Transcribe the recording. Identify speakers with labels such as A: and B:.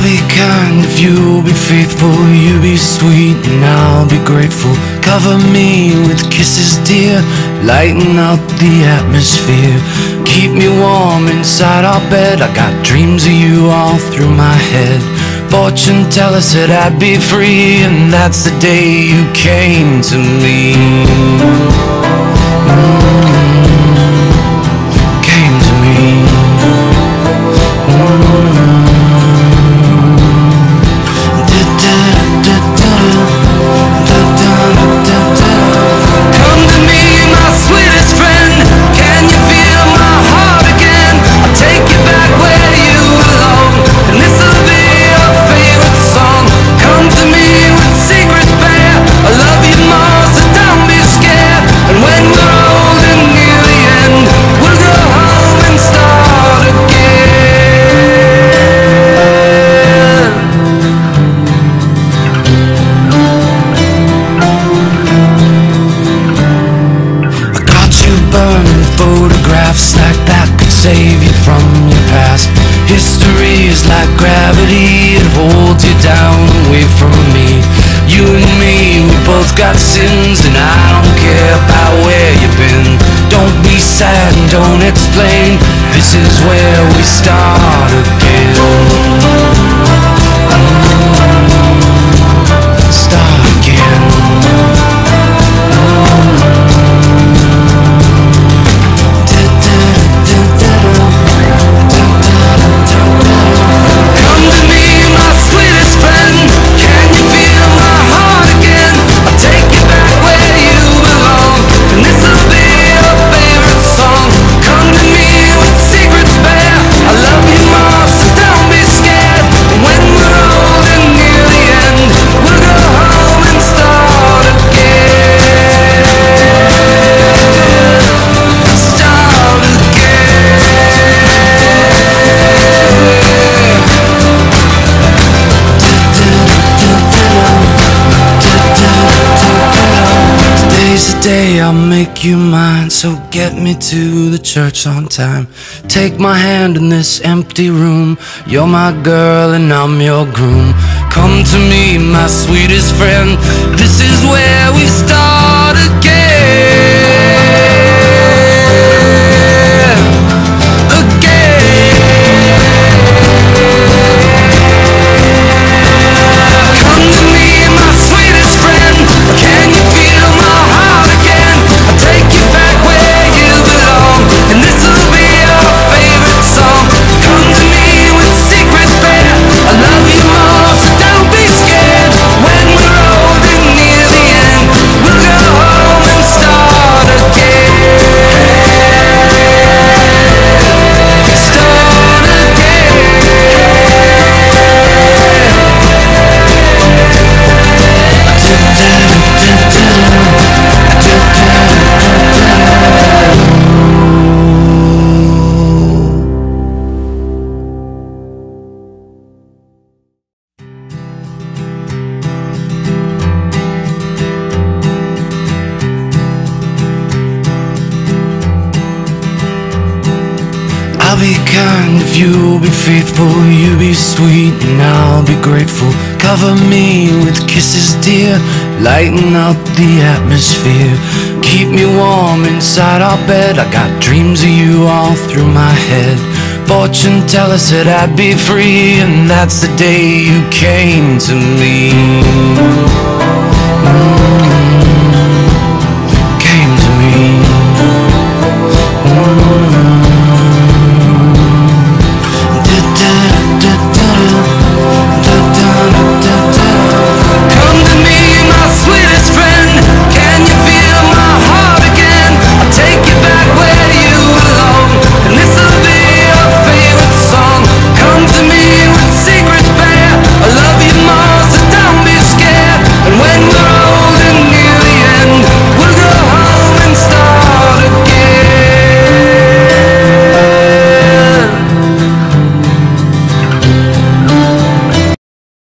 A: I'll be kind if you'll be faithful. You be sweet and I'll be grateful. Cover me with kisses, dear. Lighten up the atmosphere. Keep me warm inside our bed. I got dreams of you all through my head. Fortune teller said I'd be free, and that's the day you came to me. Came to me. Come to me, my sweetest friend. Can you feel my heart again? I'll take you back where you belong, and this'll be your favorite song. Come to me with secrets bare. I love you more, so don't be scared. And when we're old and near the end, we'll go home and start again. I got you burning photographs like that could save you from your past. History is like gravity, it holds you down away from me. You and me, we both got sins, and I don't care about where you've been. Don't be sad and don't explain. This is where we start again. Start again. Come to me, my sweetest friend. Can you feel my heart again? I'll take you back where you belong, and this'll be your favorite song. Come to me with secrets bare. I love you more, so don't be scared. And when we're old and near the end, we'll go home and start again. Start again. Today's the day I'll make you mine, so get me to the church on time. Take my hand in this empty room. You're my girl and I'm your groom. Come to me, my sweetest friend. This is where we start again. Come to me, my sweetest friend. Can you feel my heart again? I'll take you back where you belong, and this'll be your favorite song. Come to me with secrets bare. I love you more, so don't be scared. When we're old and near the end, we'll go home and start again. Start again. I'll be kind if you'll be faithful. You be sweet and I'll be grateful. Cover me with kisses, dear. Lighten up the atmosphere. Keep me warm inside our bed. I got dreams of you all through my head. Fortune teller said I'd be free, and that's the day you came to me.